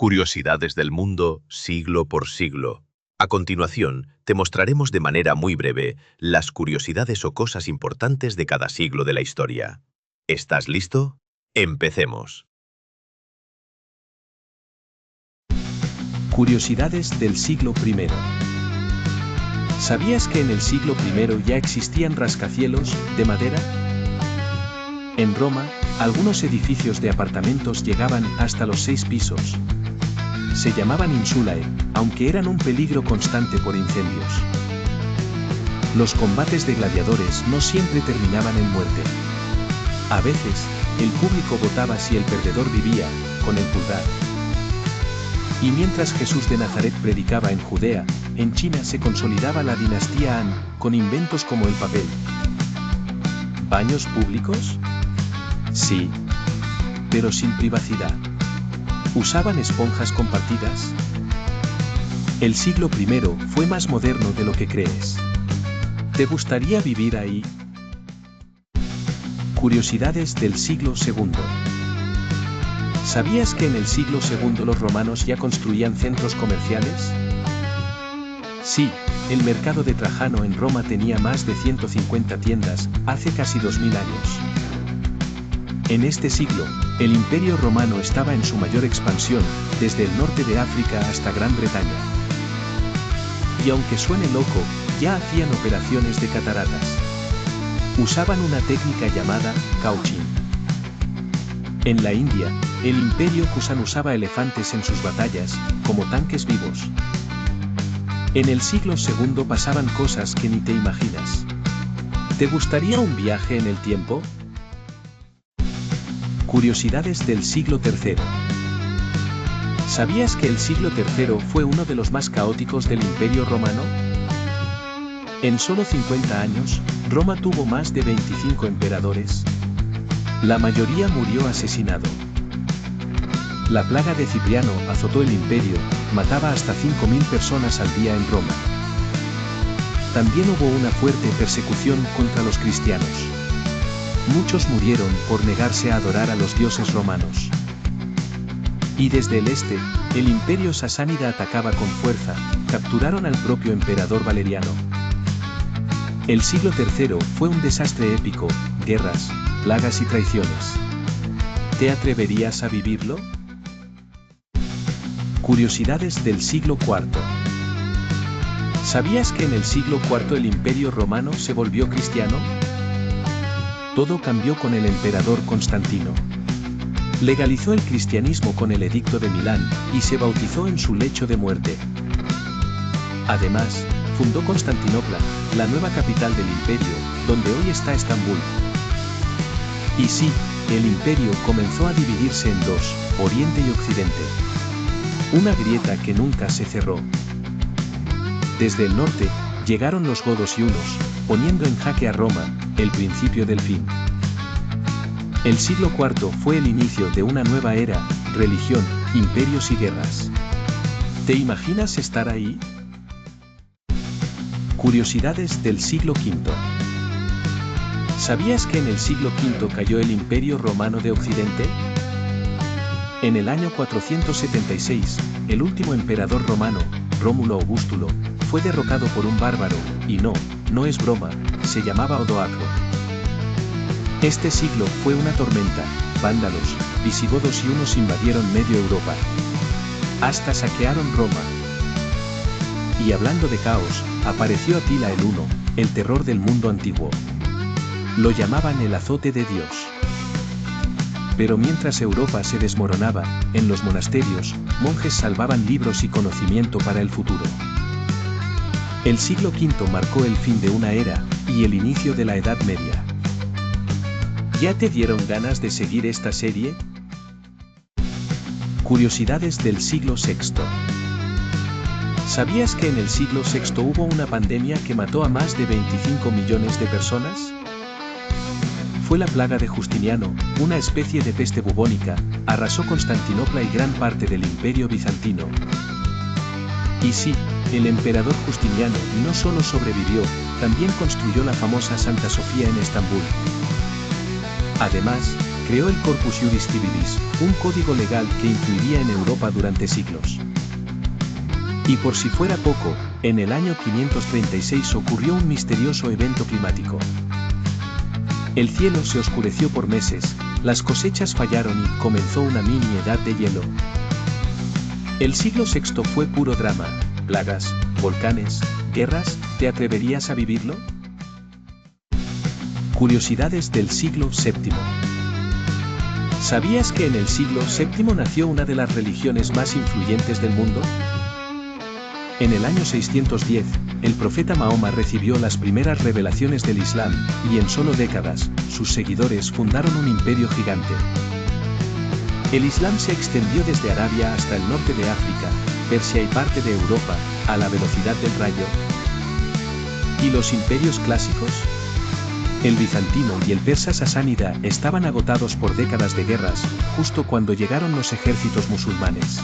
Curiosidades del mundo, siglo por siglo. A continuación, te mostraremos de manera muy breve las curiosidades o cosas importantes de cada siglo de la historia. ¿Estás listo? Empecemos. Curiosidades del siglo I. ¿Sabías que en el siglo I ya existían rascacielos de madera? En Roma, algunos edificios de apartamentos llegaban hasta los 6 pisos. Se llamaban insulae, aunque eran un peligro constante por incendios. Los combates de gladiadores no siempre terminaban en muerte. A veces, el público votaba si el perdedor vivía, con el pulgar. Y mientras Jesús de Nazaret predicaba en Judea, en China se consolidaba la dinastía Han, con inventos como el papel. ¿Baños públicos? Sí. Pero sin privacidad. ¿Usaban esponjas compartidas? El siglo I fue más moderno de lo que crees. ¿Te gustaría vivir ahí? Curiosidades del siglo II. ¿Sabías que en el siglo II los romanos ya construían centros comerciales? Sí, el mercado de Trajano en Roma tenía más de 150 tiendas, hace casi 2000 años. En este siglo, el Imperio Romano estaba en su mayor expansión, desde el norte de África hasta Gran Bretaña. Y aunque suene loco, ya hacían operaciones de cataratas. Usaban una técnica llamada cauching. En la India, el Imperio Kusan usaba elefantes en sus batallas, como tanques vivos. En el siglo II pasaban cosas que ni te imaginas. ¿Te gustaría un viaje en el tiempo? Curiosidades del siglo III. ¿Sabías que el siglo III fue uno de los más caóticos del Imperio Romano? En solo 50 años, Roma tuvo más de 25 emperadores. La mayoría murió asesinado. La plaga de Cipriano azotó el imperio, mataba hasta 5.000 personas al día en Roma. También hubo una fuerte persecución contra los cristianos. Muchos murieron por negarse a adorar a los dioses romanos. Y desde el este, el imperio sasánida atacaba con fuerza, capturaron al propio emperador Valeriano. El siglo III fue un desastre épico, guerras, plagas y traiciones. ¿Te atreverías a vivirlo? Curiosidades del siglo IV. ¿Sabías que en el siglo IV el Imperio Romano se volvió cristiano? Todo cambió con el emperador Constantino. Legalizó el cristianismo con el Edicto de Milán, y se bautizó en su lecho de muerte. Además, fundó Constantinopla, la nueva capital del imperio, donde hoy está Estambul. Y sí, el imperio comenzó a dividirse en dos, Oriente y Occidente. Una grieta que nunca se cerró. Desde el norte, llegaron los godos y hunos, poniendo en jaque a Roma, el principio del fin. El siglo IV fue el inicio de una nueva era, religión, imperios y guerras. ¿Te imaginas estar ahí? Curiosidades del siglo V. ¿Sabías que en el siglo V cayó el Imperio Romano de Occidente? En el año 476, el último emperador romano, Rómulo Augustulo, fue derrocado por un bárbaro, y no es broma, se llamaba Odoacro. Este siglo fue una tormenta, vándalos, visigodos y hunos invadieron medio Europa. Hasta saquearon Roma. Y hablando de caos, apareció Atila el Huno, el terror del mundo antiguo. Lo llamaban el azote de Dios. Pero mientras Europa se desmoronaba, en los monasterios, monjes salvaban libros y conocimiento para el futuro. El siglo V marcó el fin de una era, y el inicio de la Edad Media. ¿Ya te dieron ganas de seguir esta serie? Curiosidades del siglo VI. ¿Sabías que en el siglo VI hubo una pandemia que mató a más de 25 millones de personas? Fue la plaga de Justiniano, una especie de peste bubónica, arrasó Constantinopla y gran parte del Imperio Bizantino. Y sí, el emperador Justiniano no solo sobrevivió, también construyó la famosa Santa Sofía en Estambul. Además, creó el Corpus Juris Civilis, un código legal que influiría en Europa durante siglos. Y por si fuera poco, en el año 536 ocurrió un misterioso evento climático. El cielo se oscureció por meses, las cosechas fallaron y comenzó una mini edad de hielo. El siglo VI fue puro drama, plagas, volcanes, guerras. ¿Te atreverías a vivirlo? Curiosidades del siglo VII. ¿Sabías que en el siglo VII nació una de las religiones más influyentes del mundo? En el año 610, el profeta Mahoma recibió las primeras revelaciones del Islam, y en solo décadas, sus seguidores fundaron un imperio gigante. El Islam se extendió desde Arabia hasta el norte de África, Persia y parte de Europa, a la velocidad del rayo. ¿Y los imperios clásicos? El bizantino y el persa sasánida estaban agotados por décadas de guerras, justo cuando llegaron los ejércitos musulmanes.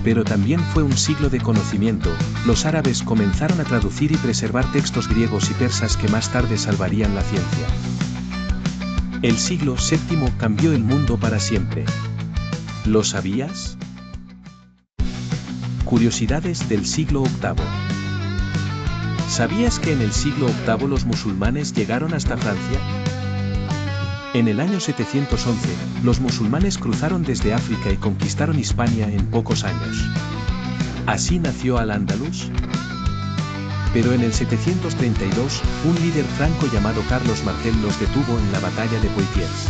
Pero también fue un siglo de conocimiento. Los árabes comenzaron a traducir y preservar textos griegos y persas que más tarde salvarían la ciencia. El siglo VII cambió el mundo para siempre. ¿Lo sabías? Curiosidades del siglo VIII. ¿Sabías que en el siglo VIII los musulmanes llegaron hasta Francia? En el año 711, los musulmanes cruzaron desde África y conquistaron Hispania en pocos años. ¿Así nació Al-Ándalus? Pero en el 732, un líder franco llamado Carlos Martel los detuvo en la batalla de Poitiers.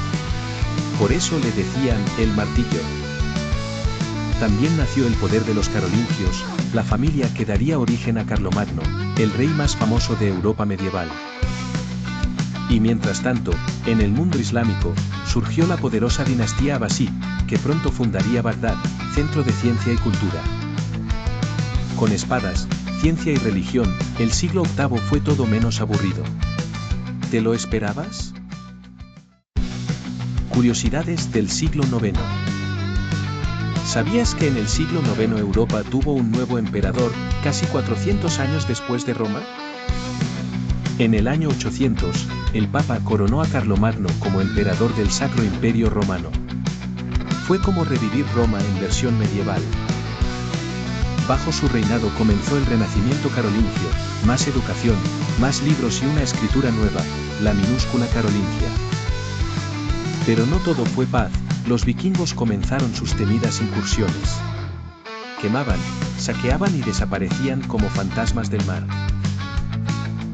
Por eso le decían el martillo. También nació el poder de los carolingios, la familia que daría origen a Carlomagno, el rey más famoso de Europa medieval. Y mientras tanto, en el mundo islámico, surgió la poderosa dinastía abasí, que pronto fundaría Bagdad, centro de ciencia y cultura. Con espadas, ciencia y religión, el siglo VIII fue todo menos aburrido. ¿Te lo esperabas? Curiosidades del siglo IX. ¿Sabías que en el siglo IX Europa tuvo un nuevo emperador, casi 400 años después de Roma? En el año 800, el Papa coronó a Carlomagno como emperador del Sacro Imperio Romano. Fue como revivir Roma en versión medieval. Bajo su reinado comenzó el Renacimiento carolingio, más educación, más libros y una escritura nueva, la minúscula carolingia. Pero no todo fue paz. Los vikingos comenzaron sus temidas incursiones. Quemaban, saqueaban y desaparecían como fantasmas del mar.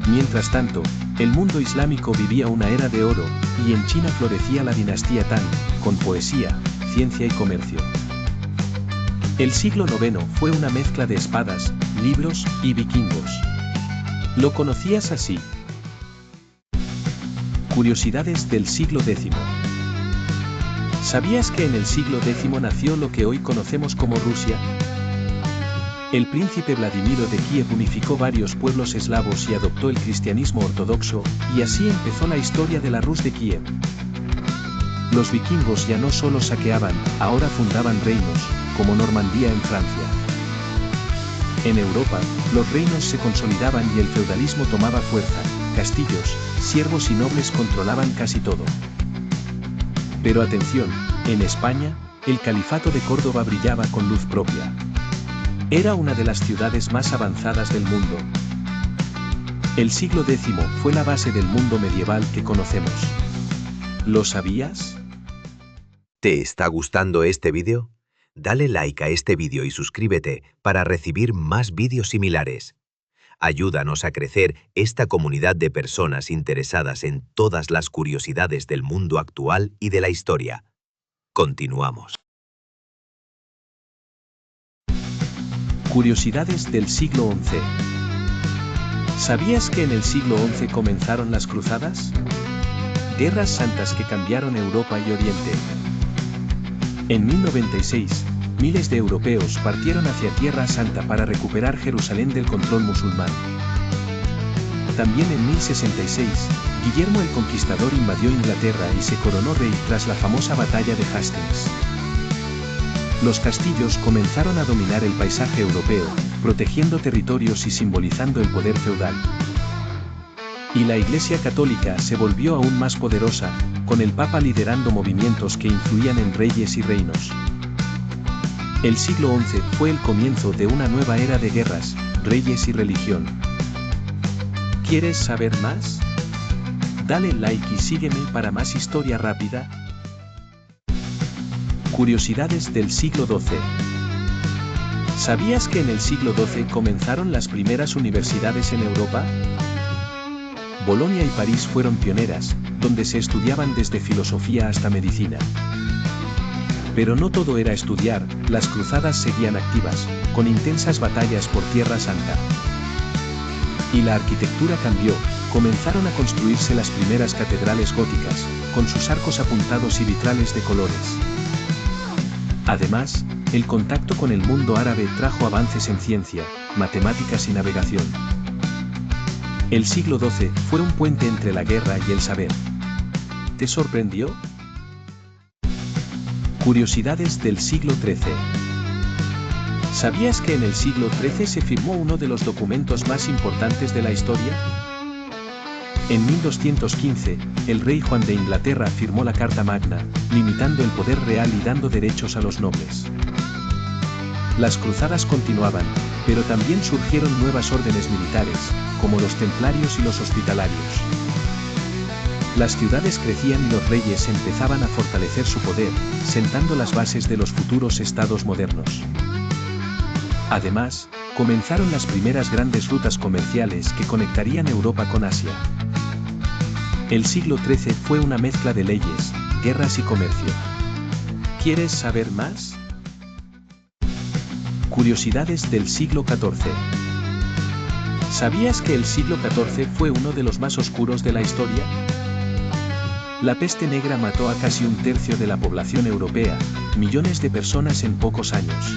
Mientras tanto, el mundo islámico vivía una era de oro, y en China florecía la dinastía Tang, con poesía, ciencia y comercio. El siglo IX fue una mezcla de espadas, libros y vikingos. ¿Lo conocías así? Curiosidades del siglo X. ¿Sabías que en el siglo X nació lo que hoy conocemos como Rusia? El príncipe Vladimiro de Kiev unificó varios pueblos eslavos y adoptó el cristianismo ortodoxo, y así empezó la historia de la Rus de Kiev. Los vikingos ya no solo saqueaban, ahora fundaban reinos, como Normandía en Francia. En Europa, los reinos se consolidaban y el feudalismo tomaba fuerza, castillos, siervos y nobles controlaban casi todo. Pero atención, en España, el califato de Córdoba brillaba con luz propia. Era una de las ciudades más avanzadas del mundo. El siglo X fue la base del mundo medieval que conocemos. ¿Lo sabías? ¿Te está gustando este vídeo? Dale like a este vídeo y suscríbete para recibir más vídeos similares. Ayúdanos a crecer esta comunidad de personas interesadas en todas las curiosidades del mundo actual y de la historia. Continuamos. Curiosidades del siglo XI. ¿Sabías que en el siglo XI comenzaron las cruzadas? Guerras santas que cambiaron Europa y Oriente. En 1096, miles de europeos partieron hacia Tierra Santa para recuperar Jerusalén del control musulmán. También en 1066, Guillermo el Conquistador invadió Inglaterra y se coronó rey tras la famosa batalla de Hastings. Los castillos comenzaron a dominar el paisaje europeo, protegiendo territorios y simbolizando el poder feudal. Y la Iglesia Católica se volvió aún más poderosa, con el Papa liderando movimientos que influían en reyes y reinos. El siglo XI fue el comienzo de una nueva era de guerras, reyes y religión. ¿Quieres saber más? Dale like y sígueme para más historia rápida. Curiosidades del siglo XII. ¿Sabías que en el siglo XII comenzaron las primeras universidades en Europa? Bolonia y París fueron pioneras, donde se estudiaban desde filosofía hasta medicina. Pero no todo era estudiar, las cruzadas seguían activas, con intensas batallas por Tierra Santa. Y la arquitectura cambió, comenzaron a construirse las primeras catedrales góticas, con sus arcos apuntados y vitrales de colores. Además, el contacto con el mundo árabe trajo avances en ciencia, matemáticas y navegación. El siglo XII fue un puente entre la guerra y el saber. ¿Te sorprendió? Curiosidades del siglo XIII. ¿Sabías que en el siglo XIII se firmó uno de los documentos más importantes de la historia? En 1215, el rey Juan de Inglaterra firmó la Carta Magna, limitando el poder real y dando derechos a los nobles. Las cruzadas continuaban, pero también surgieron nuevas órdenes militares, como los templarios y los hospitalarios. Las ciudades crecían y los reyes empezaban a fortalecer su poder, sentando las bases de los futuros estados modernos. Además, comenzaron las primeras grandes rutas comerciales que conectarían Europa con Asia. El siglo XIII fue una mezcla de leyes, guerras y comercio. ¿Quieres saber más? Curiosidades del siglo XIV. ¿Sabías que el siglo XIV fue uno de los más oscuros de la historia? La peste negra mató a casi un tercio de la población europea, millones de personas en pocos años.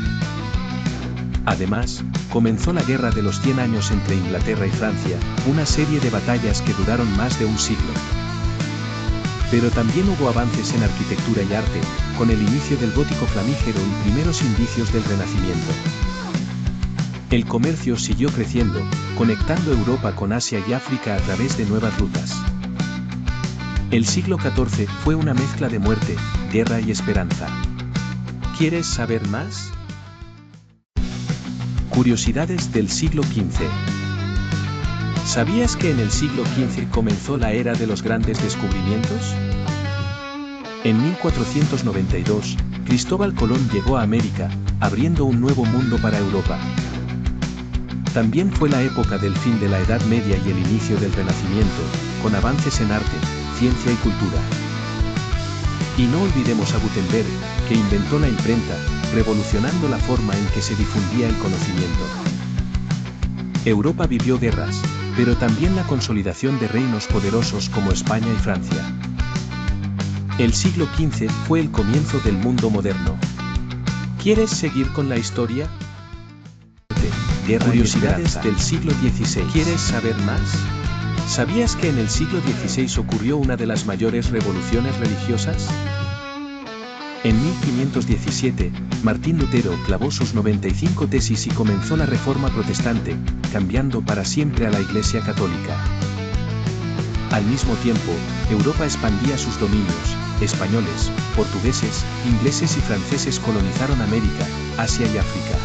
Además, comenzó la Guerra de los 100 años entre Inglaterra y Francia, una serie de batallas que duraron más de un siglo. Pero también hubo avances en arquitectura y arte, con el inicio del gótico flamígero y primeros indicios del Renacimiento. El comercio siguió creciendo, conectando Europa con Asia y África a través de nuevas rutas. El siglo XIV fue una mezcla de muerte, guerra y esperanza. ¿Quieres saber más? Curiosidades del siglo XV. ¿Sabías que en el siglo XV comenzó la era de los grandes descubrimientos? En 1492, Cristóbal Colón llegó a América, abriendo un nuevo mundo para Europa. También fue la época del fin de la Edad Media y el inicio del Renacimiento, con avances en arte, ciencia y cultura. Y no olvidemos a Gutenberg, que inventó la imprenta, revolucionando la forma en que se difundía el conocimiento. Europa vivió guerras, pero también la consolidación de reinos poderosos como España y Francia. El siglo XV fue el comienzo del mundo moderno. ¿Quieres seguir con la historia? Curiosidades del siglo XVI. ¿Quieres saber más? ¿Sabías que en el siglo XVI ocurrió una de las mayores revoluciones religiosas? En 1517, Martín Lutero clavó sus 95 tesis y comenzó la Reforma Protestante, cambiando para siempre a la Iglesia Católica. Al mismo tiempo, Europa expandía sus dominios, españoles, portugueses, ingleses y franceses colonizaron América, Asia y África.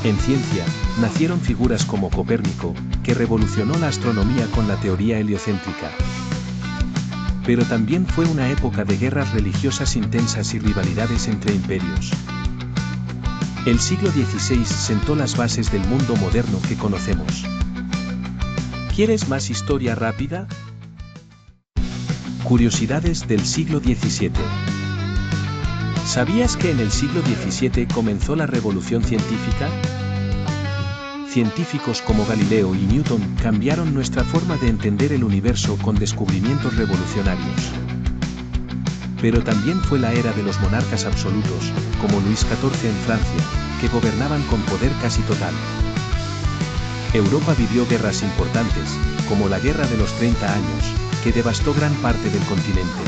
En ciencia, nacieron figuras como Copérnico, que revolucionó la astronomía con la teoría heliocéntrica. Pero también fue una época de guerras religiosas intensas y rivalidades entre imperios. El siglo XVI sentó las bases del mundo moderno que conocemos. ¿Quieres más historia rápida? Curiosidades del siglo XVII. ¿Sabías que en el siglo XVII comenzó la revolución científica? Científicos como Galileo y Newton cambiaron nuestra forma de entender el universo con descubrimientos revolucionarios. Pero también fue la era de los monarcas absolutos, como Luis XIV en Francia, que gobernaban con poder casi total. Europa vivió guerras importantes, como la Guerra de los 30 años, que devastó gran parte del continente.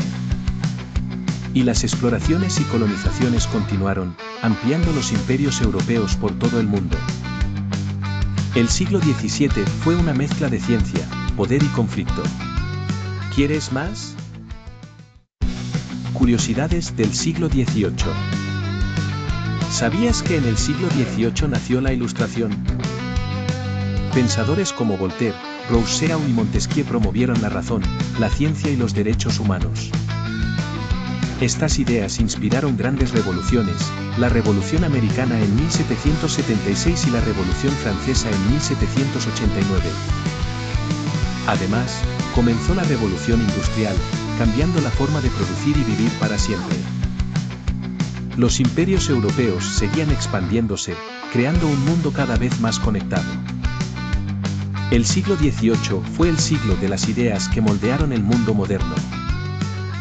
Y las exploraciones y colonizaciones continuaron, ampliando los imperios europeos por todo el mundo. El siglo XVII fue una mezcla de ciencia, poder y conflicto. ¿Quieres más? Curiosidades del siglo XVIII. ¿Sabías que en el siglo XVIII nació la Ilustración? Pensadores como Voltaire, Rousseau y Montesquieu promovieron la razón, la ciencia y los derechos humanos. Estas ideas inspiraron grandes revoluciones, la Revolución Americana en 1776 y la Revolución Francesa en 1789. Además, comenzó la Revolución Industrial, cambiando la forma de producir y vivir para siempre. Los imperios europeos seguían expandiéndose, creando un mundo cada vez más conectado. El siglo XVIII fue el siglo de las ideas que moldearon el mundo moderno.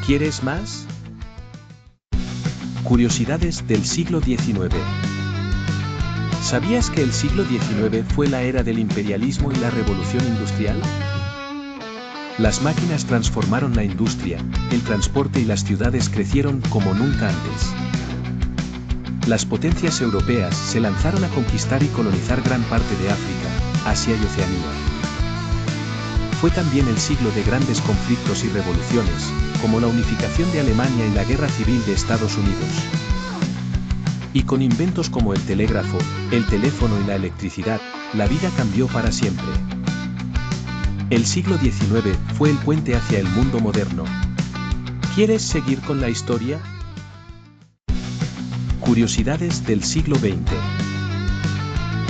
¿Quieres más? Curiosidades del siglo XIX. ¿Sabías que el siglo XIX fue la era del imperialismo y la revolución industrial? Las máquinas transformaron la industria, el transporte y las ciudades crecieron como nunca antes. Las potencias europeas se lanzaron a conquistar y colonizar gran parte de África, Asia y Oceanía. Fue también el siglo de grandes conflictos y revoluciones, como la unificación de Alemania y la Guerra Civil de Estados Unidos. Y con inventos como el telégrafo, el teléfono y la electricidad, la vida cambió para siempre. El siglo XIX fue el puente hacia el mundo moderno. ¿Quieres seguir con la historia? Curiosidades del siglo XX.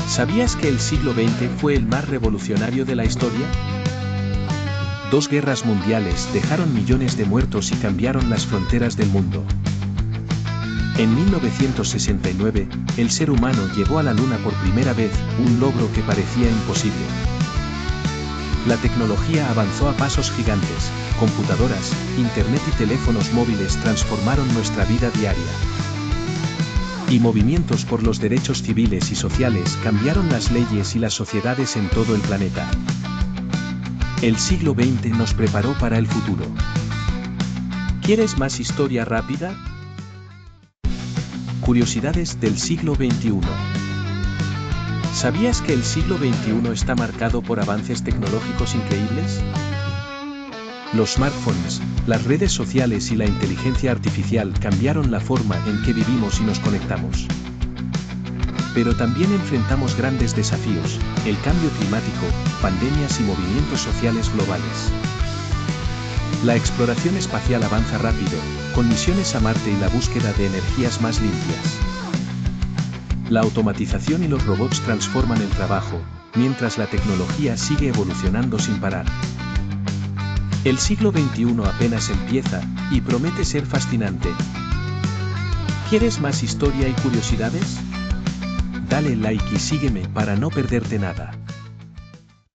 ¿Sabías que el siglo XX fue el más revolucionario de la historia? Dos guerras mundiales dejaron millones de muertos y cambiaron las fronteras del mundo. En 1969, el ser humano llegó a la Luna por primera vez, un logro que parecía imposible. La tecnología avanzó a pasos gigantes, computadoras, internet y teléfonos móviles transformaron nuestra vida diaria. Y movimientos por los derechos civiles y sociales cambiaron las leyes y las sociedades en todo el planeta. El siglo XX nos preparó para el futuro. ¿Quieres más historia rápida? Curiosidades del siglo XXI. ¿Sabías que el siglo XXI está marcado por avances tecnológicos increíbles? Los smartphones, las redes sociales y la inteligencia artificial cambiaron la forma en que vivimos y nos conectamos. Pero también enfrentamos grandes desafíos, el cambio climático, pandemias y movimientos sociales globales. La exploración espacial avanza rápido, con misiones a Marte y la búsqueda de energías más limpias. La automatización y los robots transforman el trabajo, mientras la tecnología sigue evolucionando sin parar. El siglo XXI apenas empieza, y promete ser fascinante. ¿Quieres más historia y curiosidades? Dale like y sígueme para no perderte nada.